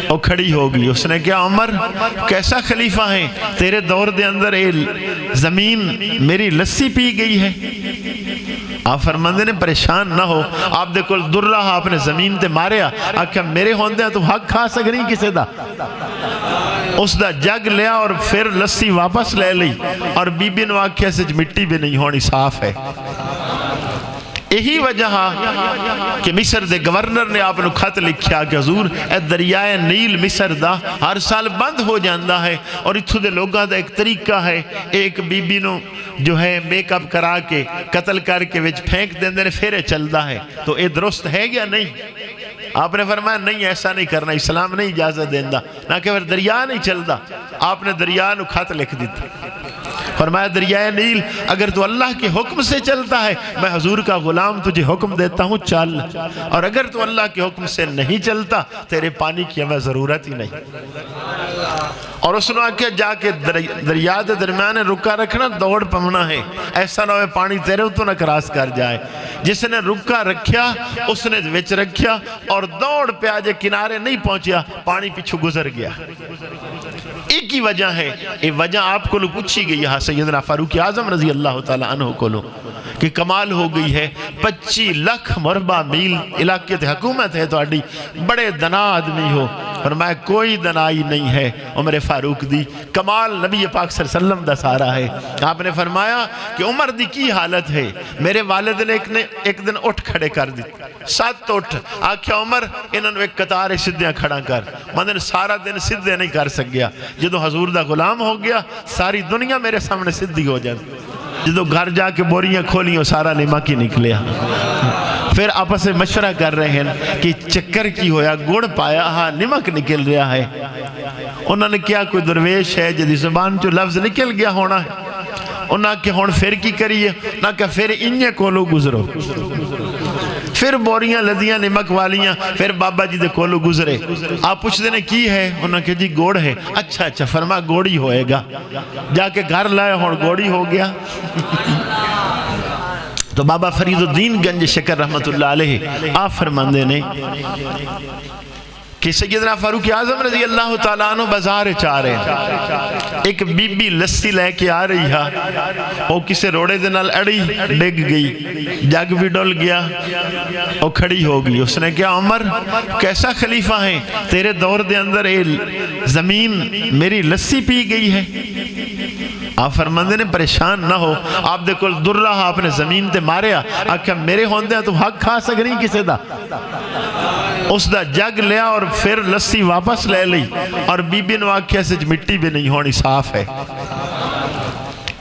وہ کھڑی ہو گئی. اس نے کہا عمر کیسا خلیفہ ہے، تیرے دور دے اندر زمین میری لسی پی گئی ہے. آپ فرماندے نے پریشان نہ ہو، آپ دے کل در رہا، آپ نے زمین تے ماریا، آکھا میرے ہوندے ہیں تو حق کھا سکریں کسے دا. اس دا جگ لیا اور پھر لسی واپس لے لی، اور بی بی نواکھیا سے مٹی بھی نہیں ہونی، صاف ہے. یہی وجہ کہ مصر دے گورنر نے آپ نے خط لکھیا کہ حضور اے دریائے نیل مصر دا ہر سال بند ہو جاندہ ہے، اور اتھو دے لوگاں دا ایک طریقہ ہے، ایک بی بی نو جو ہے میک اپ کرا کے قتل کر کے وچ پھینک دیندے نے پھر چلدا ہے. تو اے درست ہے یا نہیں؟ آپ نے فرمایا نہیں، ایسا نہیں کرنا، اسلام نہیں اجازت دیندہ. نہ کہ پھر دریا نہیں چلدا. آپ نے دریا نو خط لکھ دیتا، فرمایا دریائے نیل اگر تو اللہ کے حکم سے چلتا ہے، میں حضور کا غلام تجھے حکم دیتا ہوں چل، اور اگر تو اللہ کے حکم سے نہیں چلتا تیرے پانی کی ہمیں ضرورت ہی نہیں. اور اس نے آکھیا جا کے دریا دے درمیان رکا رکھنا، دوڑ پمنا ہے، ایسا نہ ہوئے پانی تیرے تو نہ کراس کر جائے. جس نے رکا رکھیا اس نے وچ رکھیا اور دوڑ پہ آجے کنارے نہیں پہنچیا، پانی پیچھو گزر گیا. ایک ہی وجہ ہے، یہ وجہ آپ کو لو پوچھی گئی ہے سیدنا فاروق اعظم رضی اللہ تعالیٰ عنہ کو لو کہ کمال ہو گئی ہے. 25 لاکھ مربع میل علاقے تے حکومت ہے تو بڑے دنا آدمی ہو، فرمایا کوئی دنائی نہیں ہے عمر فاروق دی، کمال نبی پاک صلی اللہ علیہ وسلم دا سارا ہے۔ آپ نے فرمایا کہ عمر دی کی حالت ہے، میرے والد نے ایک دن اٹھ کھڑے کر دی، 7 اٹھ آکھیا عمر انہوں نے ایک قطار سدھیاں کھڑا کر، مندن سارا دن سدھے نہیں کر سکیا، جدو حضور دا غلام ہو گیا ساری دنیا میرے سامنے سدھی ہو جاتی، جدو گھر جا کے بوریاں کھولیاں سارا نمک ہی نکلیا۔ پھر آپس میں مشورہ کر رہے ہیں کہ چکر کی ہویا، گڑ پایا ہاں نمک نکل رہا ہے۔ انہوں نے کیا کوئی درویش ہے جدی زبان جو لفظ نکل گیا ہونا ہے، انہوں نے کہ ہون پھر کی کریے، نہ کہ پھر انہیں کولو گزرو، پھر بوریاں لدیاں نمک والیاں، پھر بابا جی دے کولو گزرے۔ آپ پوچھ دینے کی ہے؟ انہوں نے کہا جی گوڑ ہے۔ اچھا فرما گوڑی ہوئے گا، جا کے گھر لائے ہون گوڑی ہو گیا۔ تو بابا فرید الدین گنج شکر رحمت اللہ علیہ آپ فرماندے نے کہ سیدنا فاروق اعظم رضی اللہ تعالیٰ عنہ بازار چاہ رہے ہیں، ایک بی بی لسی لے کے آ رہی ہے، وہ کسے روڑے دے نال اڑی ڈگ گئی، جگ بھی ڈول گیا، وہ کھڑی ہو گئی۔ اس نے کہا عمر کیسا خلیفہ ہے، تیرے دور دے اندر زمین میری لسی پی گئی ہے۔ آپ فرماندے نے پریشان نہ ہو، آپ دے کل در رہا آپ نے زمین تے ماریا، آکھا میرے ہوندے ہیں تو حق کھا سکنی کسے دا؟ اس دا جگ لیا اور پھر لسی واپس لے لی، اور بی بی نو آکھیا سے مٹی بھی نہیں ہونی، صاف ہے۔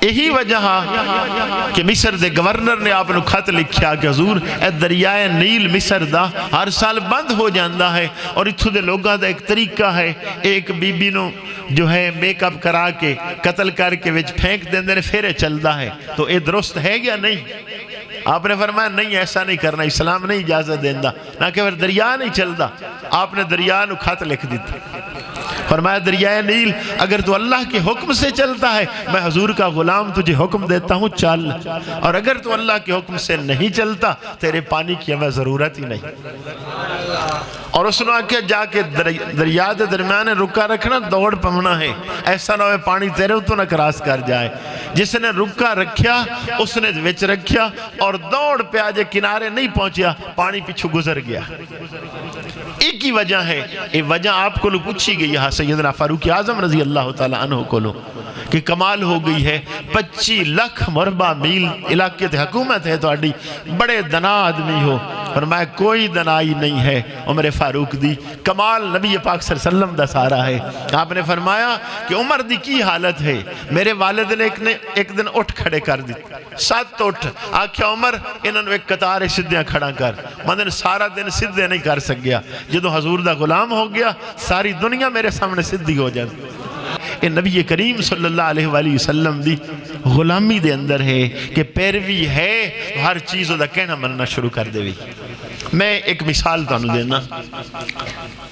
یہی وجہ کہ مصر دے گورنر نے آپ نے خط لکھیا کہ حضور اے دریائے نیل مصر دا ہر سال بند ہو جاندہ ہے، اور اتھو دے لوگاں دا ایک طریقہ ہے، ایک بی بی نو جو ہے میک اپ کرا کے قتل کر کے وچ پھینک دیں دے پھر چلدا ہے، تو اے درست ہے یا نہیں؟ آپ نے فرمایا نہیں ایسا نہیں کرنا، اسلام نہیں اجازت دیندہ، نہ کہ پھر دریا نہیں چلدا۔ آپ نے دریا نو خط لکھ دیتا، فرمایا دریائے نیل اگر تو اللہ کے حکم سے چلتا ہے میں حضور کا غلام تجھے حکم دیتا ہوں چل، اور اگر تو اللہ کے حکم سے نہیں چلتا تیرے پانی کی ہمیں ضرورت ہی نہیں۔ اور اس نے آکے جا کے دریا دے درمیانے رکا رکھنا، دوڑ پمنا ہے، ایسا نہ ہوئے پانی تیرے تو نہ کراس کر جائے۔ جس نے رکا رکھیا اس نے وچ رکھیا اور دوڑ پہ آجے کنارے نہیں پہنچیا، پانی پیچھو گزر گیا۔ ایک ہی وجہ ہے، یہ وجہ آپ کو لو پوچھی گئی ہے سیدنا فاروق اعظم رضی اللہ تعالیٰ عنہ کو لو کہ کمال ہو گئی ہے، 25 لاکھ مربع میل علاقے تے حکومت ہے تو اڈی بڑے دنا آدمی ہو۔ فرمایا کوئی دنائی نہیں ہے عمر فاروق دی، کمال نبی پاک صلی اللہ علیہ وسلم دا سارا ہے۔ آپ نے فرمایا کہ عمر دی کی حالت ہے، میرے والد نے ایک دن اٹھ کھڑے کر دی، 7 اٹھ آکھیا عمر انہوں نے ایک قطار سدھیاں کھڑا کر، مندن سارا دن سدھے نہیں کر سکیا، جدو حضور دا غلام ہو گیا ساری دنیا میرے سامنے سدھی ہو جاتی۔ یہ نبی کریم صلی اللہ علیہ وآلہ وسلم دی غلامی دے اندر ہے کہ پیروی ہے تو ہر چیز دا کہنا مننا شروع کر دے بھی۔ میں ایک مثال تانوں دینا،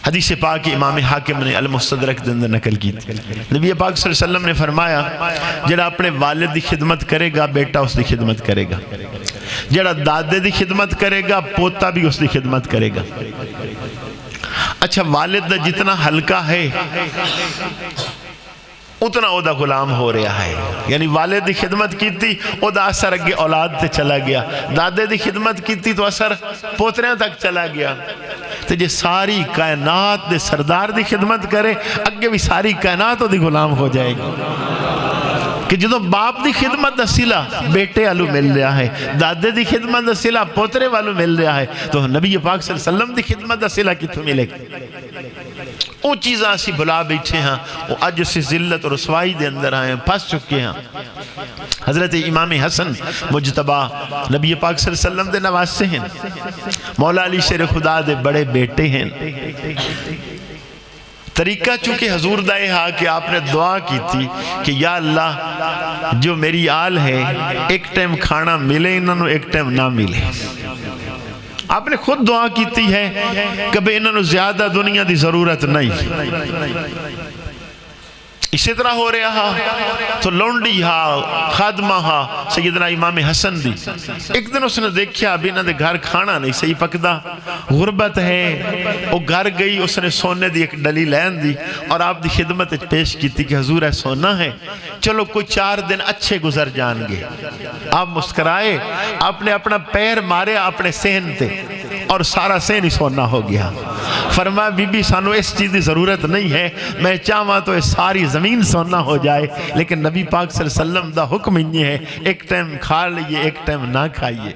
حدیث پاک امام حاکم نے المستدرک دے اندر نقل کی، نبی پاک صلی اللہ علیہ وسلم نے فرمایا جڑا اپنے والد دی خدمت کرے گا بیٹا اس دی خدمت کرے گا، جڑا دادے دی خدمت کرے گا پوتا بھی اس دی خدمت کرے گا۔ اچھا والد دا جتنا ہلکا ہے اتنا او دا غلام ہو رہا ہے، یعنی والد دی خدمت کیتی او دا اثر اگے اولاد تے چلا گیا، دادے دی خدمت کیتی تو اثر پوتریاں تک چلا گیا۔ تو جے ساری کائنات دے سردار دی خدمت کرے اگے بھی ساری کائنات او دی غلام ہو جائے گی۔ کہ جدو باپ دی خدمت دا صلہ بیٹے والو مل رہا ہے، دادے دی خدمت دا صلہ پوترے والو مل رہا ہے، تو نبی پاک صلی اللہ علیہ وسلم دی خدمت دا صلہ کتوں ملے گا؟ وہ چیزاں اسی بلا بیٹھے ہیں، وہ اج سے ذلت اور رسوائی دے اندر آئے ہیں، پھنس چکے ہیں۔ حضرت امام حسن مجتبہ نبی پاک صلی اللہ علیہ وسلم دے نواسے ہیں، مولا علی شیر خدا دے بڑے بیٹے ہیں۔ طریقہ چونکہ حضور دا یہ ہاں کہ آپ نے دعا کی تھی کہ یا اللہ جو میری آل ہے ایک ٹائم کھانا ملے انہوں ایک ٹائم نہ ملے۔ آپ نے خود دعا کیتی ہے کہ بے انہوں زیادہ دنیا دی ضرورت نہیں۔ اسی طرح ہو رہا تو لونڈی ہاں خادمہ ہاں سیدنا امام حسن دی، ایک دن اس نے دیکھیا ابھی انہوں نے گھر کھانا نہیں صحیح پکدا، غربت ہے، وہ گھر گئی اس نے سونے دی ایک ڈلی لین دی اور آپ دی خدمت پیش کی تھی کہ حضور ہے سونا ہے، چلو کوئی 4 دن اچھے گزر جان گے۔ آپ مسکرائے، آپ نے اپنا پیر مارے اپنے سہن تے اور سارا سہن ہی سونا ہو گیا۔ فرمایا بی بی سانو اس چیز کی ضرورت نہیں ہے، میں چاہواں تو ساری زمین سونا ہو جائے، لیکن نبی پاک صلی اللہ علیہ وسلم دا حکم یہ ہے ایک ٹائم کھا لئیے ایک ٹائم نہ کھائیے۔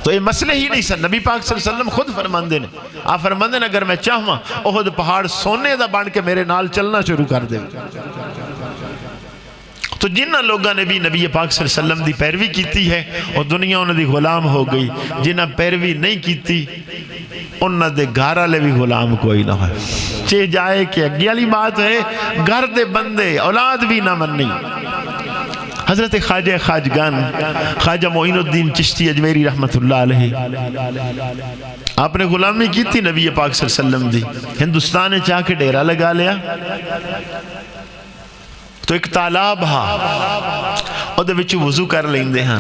تو یہ مسئلے ہی نہیں سن، نبی پاک صلی اللہ علیہ وسلم خود فرماندے نے، آپ فرماندے نے اگر میں چاہواں احد پہاڑ سونے دا بان کے میرے نال چلنا شروع کر دے۔ تو جنہ لوگاں نے بھی نبی پاک صلی اللہ علیہ وسلم دی پیروی کیتی ہے اور دنیا انہوں دی غلام ہو گئی، جنہ پیروی نہیں کیتی انہوں دے گھارہ لے بھی غلام کوئی نہ ہے۔ چے جائے کہ اگلی علی بات ہے گھر دے بندے اولاد بھی نہ مننی۔ حضرت خواجہ خواجگان خواجہ معین الدین چشتی اجمیری رحمت اللہ علیہ، آپ نے غلامی کی تھی نبی پاک صلی اللہ علیہ وسلم دی، ہندوستان چاہ کے ڈیرہ لگا لیا تو ایک تالاب ہاں اور دے وچ وضو کر لیندے ہیں۔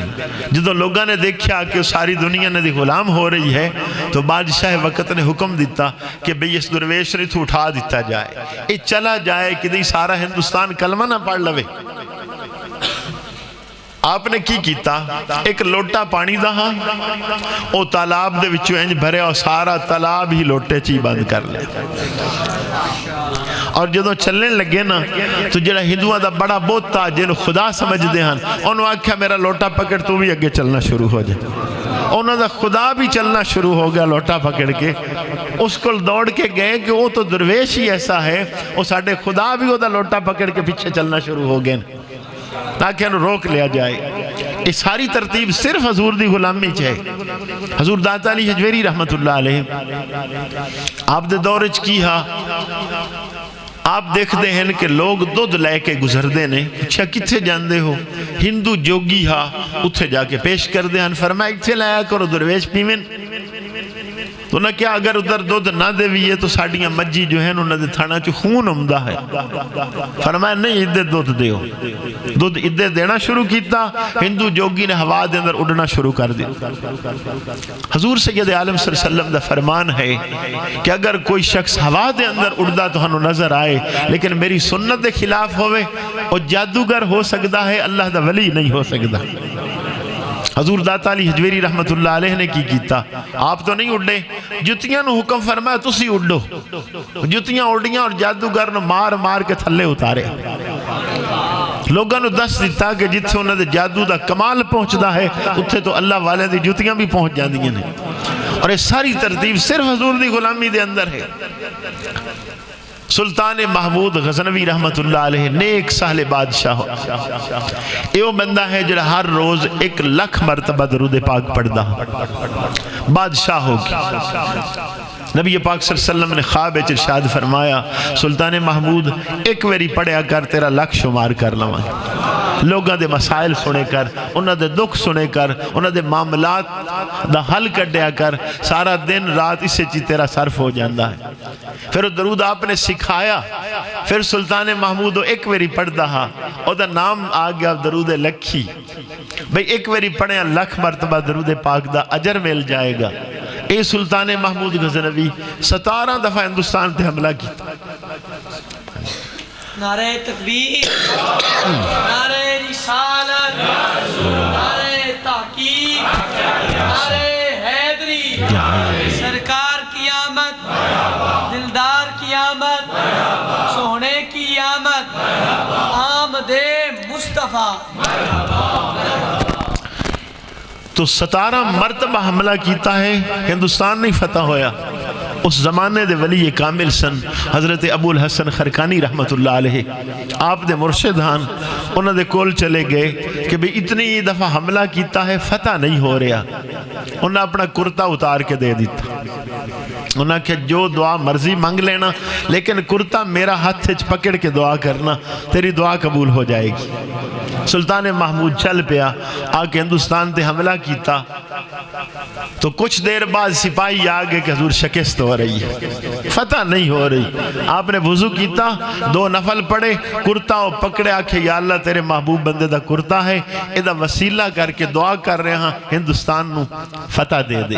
جدو لوگاں نے دیکھا کہ ساری دنیا نے دی غلام ہو رہی ہے تو بادشاہ وقت نے حکم دیتا کہ بھئی اس درویش نے تو اٹھا دیتا جائے، یہ چلا جائے کہ دی سارا ہندوستان کلمہ نہ پڑھ لوے۔ آپ نے کی کیتا ایک لوٹا پانی دا ہاں او تالاب دے وچوں انج بھرے اور سارا تالاب ہی لوٹے چی بند کر لے، اور جدو چلنے لگے نا تو جڑا ہندوہ دا بڑا بوتا جن خدا سمجھ دے ہاں انہوں آکھا میرا لوٹا پکڑ تو بھی اگے چلنا شروع ہو جائے، انہوں دا خدا بھی چلنا شروع ہو گیا لوٹا پکڑ کے، اس کو دوڑ کے گئے کہ وہ تو درویش ہی ایسا ہے وہ ساڑھے خدا بھی وہ دا لوٹا پکڑ کے پیچھے چلنا شروع ہو گئے تاکہ انہوں روک لیا جائے۔ اس ساری ترتیب صرف حضور دی غلامی چاہے۔ حضور داتا علی حجویری رحمت اللہ علیہ آپ دے دورج کی ہاں آپ دیکھ دے ہیں کہ لوگ دودھ لے کے گزر دے نے، اچھا کتھے جان دے ہو؟ ہندو جوگی ہاں اتھے جا کے پیش کر دے ہیں، فرمایا اتھے لایا کرو درویش پیمن تو نہ کیا اگر ادھر دودھ نہ دے بھی تو ساڑیاں مجی جو ہیں انہوں نے تھانا چو خون عمدہ ہے، فرمایا نہیں ادھے دودھ دے ہو، دودھ ادھے دینا شروع کیتا، ہندو جوگی نے ہوا دے اندر اڑنا شروع کر دی۔ حضور سید عالم صلی اللہ علیہ وسلم دا فرمان ہے کہ اگر کوئی شخص ہوا دے اندر اڑدا تو ہنو نظر آئے لیکن میری سنت دے خلاف ہوئے اور جادوگر ہو سکتا ہے، اللہ دا ولی نہیں ہو سکتا۔ حضور داتا علی حجویری رحمت اللہ علیہ نے کی کیتا، آپ تو نہیں اڑے، جتیاں نو حکم فرمایا تسی اڑو، جتیاں اڑیاں اور جادوگر نو مار مار کے تھلے اتارے، لوگاں نو دس دیتا کہ جتھے انہوں نے جادو دا کمال پہنچ دا ہے اتھے تو اللہ والے دی جتیاں بھی پہنچ جان دیا نہیں، اور یہ ساری ترتیب صرف حضور دی غلامی دے اندر ہے۔ سلطان محمود غزنوی رحمت اللہ علیہ نیک سہل بادشاہ ہو، یہ بندہ ہے جڑا ہر روز 1,00,000 مرتبہ درود پاک پڑھ دا بادشاہ ہوگی۔ نبی پاک صلی اللہ علیہ وسلم نے خواب ارشاد فرمایا سلطان محمود ایک ویری پڑھیا کر تیرا 1,00,000 شمار کر لواں، لوگاں دے مسائل سنے کر، انہاں دے دکھ سنے کر، انہاں دے معاملات دا حل کڈیا کر، سارا دن رات اسے چی تیرا صرف ہو جاندہ ہے۔ پھر درود آپ نے سکھایا، پھر سلطان محمود ایک ویری پڑھ دہا اور دا نام آگیا درود لکھی، بھئی ایک ویری پڑھیں 1,00,000 مرتبہ درود پاک دا اجر مل جائے گا۔ اے سلطان محمود غزنوی 17 دفعہ ہندوستان تے حملہ کی، نعرہ تکبیر، نعرہ رسالت، نعرہ تحقیق، نعرہ حیدری، سرکار کی آمد، دلدار کی آمد، سونے کی آمد، آمد مصطفیٰ۔ تو 17 مرتبہ حملہ کیتا ہے، ہندوستان نہیں فتح ہویا۔ اس زمانے دے ولی کامل سن حضرت ابو الحسن خرقانی رحمت اللہ علیہ، آپ دے مرشد ہان، انہوں دے کول چلے گئے کہ بھئی اتنی دفعہ حملہ کیتا ہے فتح نہیں ہو رہا، انہوں نے اپنا کرتا اتار کے دے دیتا، انہوں نے کہا جو دعا مرضی مانگ لینا لیکن کرتا میرا ہاتھ پکڑ کے دعا کرنا، تیری دعا قبول ہو جائے گی۔ سلطان محمود چل پیا، آکے ہندوستان تے حملہ کیتا، تو کچھ دیر بعد سپاہی آگے کہ حضور شکست ہو رہی ہے، فتح نہیں ہو رہی۔ آپ نے وضو کیتا، 2 نفل پڑے، کرتا اور پکڑے، آکھے یا اللہ تیرے محبوب بندے دا کرتا ہے، ادھا وسیلہ کر کے دعا کر رہے ہیں ہندوستان نو فتح دے دے۔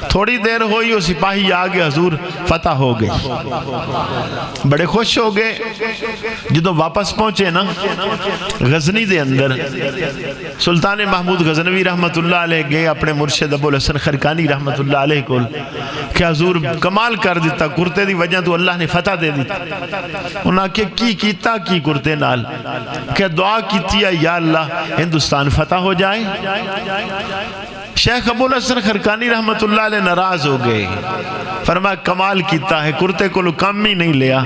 تھوڑی دیر ہوئی وہ سپاہی آگے حضور فتح ہو گئے، بڑے خوش ہو گئے۔ جدو واپس پہنچے نا غزنی دے اندر، سلطان محمود غزنوی رحمت اللہ علیہ گئے اپنے مرشد ابو الحسن خرقانی رحمت اللہ علیہ کو کہ حضور کمال کر دیتا کرتے دی وجہ تو اللہ نے فتح دے دیتا انہاں کہ کی کیتا کی کرتے نال کہ دعا کیتی ہے یا اللہ ہندوستان فتح ہو جائے شیخ ابو الحسن خرقانی رحمت اللہ علیہ ناراض ہو گئے فرمایا کمال کیتا ہے کرتے کو کم ہی نہیں لیا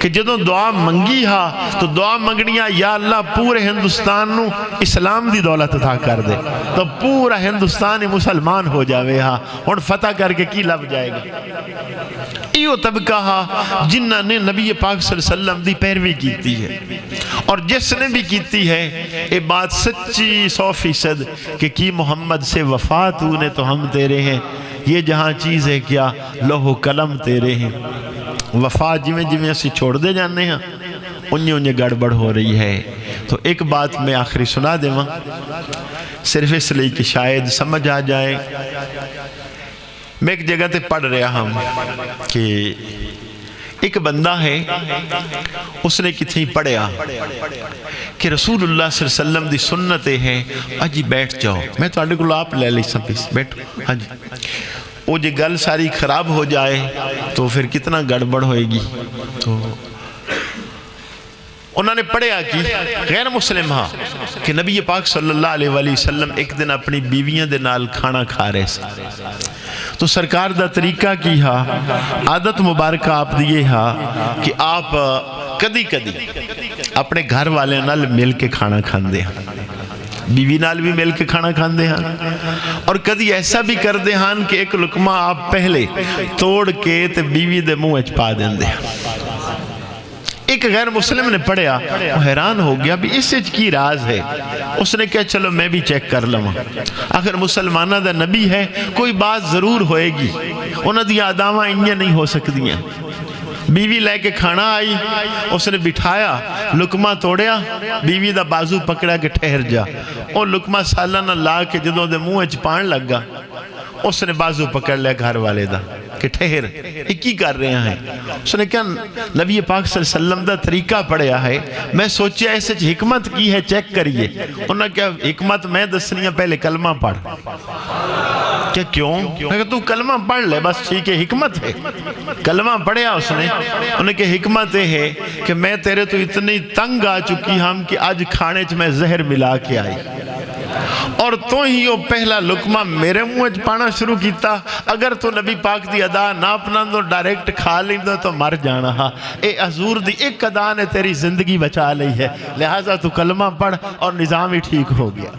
کہ جدوں دعا منگی ہا تو دعا منگنیا یا اللہ پورے ہندوستان نو اسلام دی دولت عطا کر دے تو پورا ہندوستان مسلمان ہو جاوے ہا اور فتح کر کے کی لب جائے گا ایو طبقہ ہا جنہ نے نبی پاک صلی اللہ علیہ وسلم دی پیروی کیتی ہے اور جس نے بھی کیتی ہے یہ بات سچی 100% کہ کی محمد سے وفات ہونے تو ہم تیرے ہیں یہ جہاں چیز ہے کیا لوح و قلم تیرے ہیں وفات جویں جویں اسی چھوڑ دے جانے ہیں انہیں گڑبڑ ہو رہی ہے تو ایک بات میں آخری سنا دے ماں صرف اس لیے کہ شاید سمجھ آ جائے میں ایک جگہ تے پڑھ رہا ہم کہ ایک بندہ ہے اس نے کتنی پڑھیا کہ رسول اللہ صلی اللہ علیہ وسلم دی سنتیں ہیں اجی بیٹھ جاؤ میں تو آڈے کو آپ لے لی سپیس بیٹھو ہاں جی وہ جی گل ساری خراب ہو جائے تو پھر کتنا گڑبڑ ہوئے گی تو انہوں نے پڑھیا کی غیر مسلم ہاں کہ نبی پاک صلی اللہ علیہ وآلہ وسلم ایک دن اپنی بیویاں دے نال کھانا کھا رہے سے تو سرکار دا طریقہ کی ہا عادت مبارکہ آپ دیئے ہا کہ آپ کدی کدی اپنے گھر والے نال مل کے کھانا کھان دے ہاں بیوی نال بھی مل کے کھانا کھان دے ہاں اور کدی ایسا بھی کر دے ہاں کہ ایک لقمہ آپ پہلے توڑ کے تے بیوی دے منہ اچ پا دیں دے ہاں ایک غیر مسلم نے پڑھیا وہ حیران ہو گیا بھی اس سے کی راز ہے اس نے کہا چلو میں بھی چیک کر لوں آخر مسلمانہ دا نبی ہے کوئی بات ضرور ہوئے گی انہوں دی آدامہ انہیں نہیں ہو سکتی ہیں بیوی لے کے کھانا آئی اس نے بٹھایا لقمہ توڑیا بیوی دا بازو پکڑا کے ٹھہر جا اور لقمہ سالانہ لا کے جدوں دے منہ اچ پان لگا اس نے بازو پکڑ لیا گھر والے دا کہ ٹھہر ایک کی کر رہے ہیں اس نے کہا نبی پاک صلی اللہ علیہ وسلم دا طریقہ پڑھیا ہے میں سوچیا ایسے حکمت کی ہے چیک کریے انہوں نے کہا حکمت میں دسنیا پہلے کلمہ پڑھ کہ کیوں میں کہا تو کلمہ پڑھ لے بس ٹھیک ہے حکمت ہے کلمہ پڑھیا اس نے انہوں نے کہا حکمت ہے کہ میں تیرے تو اتنی تنگ آ چکی ہم کہ آج کھانے چ میں زہر ملا کے آئی اور تو ہی وہ پہلا لقمہ میرے منہ پانا شروع کیتا اگر تو نبی پاک دی ادا نہ اپنا دو ڈائریکٹ کھا لیندو تو مر جانا ہا اے حضور دی ایک ادا نے تیری زندگی بچا لی ہے لہٰذا تو کلمہ پڑھ اور نظام ہی ٹھیک ہو گیا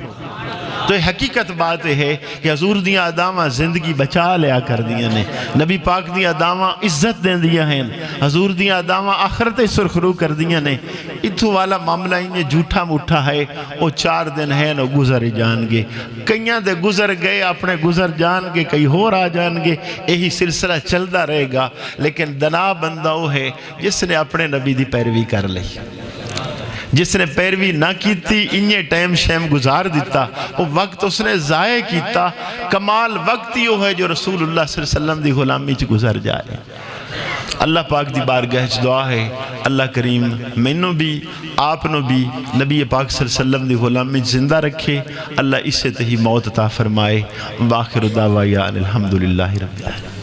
تو یہ حقیقت بات ہے کہ حضور دیاں ادامہ زندگی بچا لیا کر دیا نے نبی پاک دیاں ادامہ عزت دیں دیا ہیں حضور دیاں ادامہ آخرت سرخرو کر دیا نے اتھو والا معاملہ انہیں جھوٹا موٹا ہے وہ 4 دن ہے نو گزر جان گے کئیاں دے گزر گئے اپنے گزر جان گے کئی ہو رہا جان گے یہی سلسلہ چلتا رہے گا لیکن دنا بندہ وہ ہے جس نے اپنے نبی دی پیروی کر لی جس نے پیروی نہ کیتی انہیں ٹائم شیم گزار دیتا وہ وقت اس نے ضائع کیتا کمال وقت ہی وہ ہے جو رسول اللہ صلی اللہ علیہ وسلم دی غلامی چ گزر جائے اللہ پاک دی بارگاہ چ دعا ہے اللہ کریم مینوں بھی آپ نو بھی نبی پاک صلی اللہ علیہ وسلم دی غلامی زندہ رکھے اللہ اس سے تہی موت عطا فرمائے وآخر دعوانا الحمدللہ رب العالمین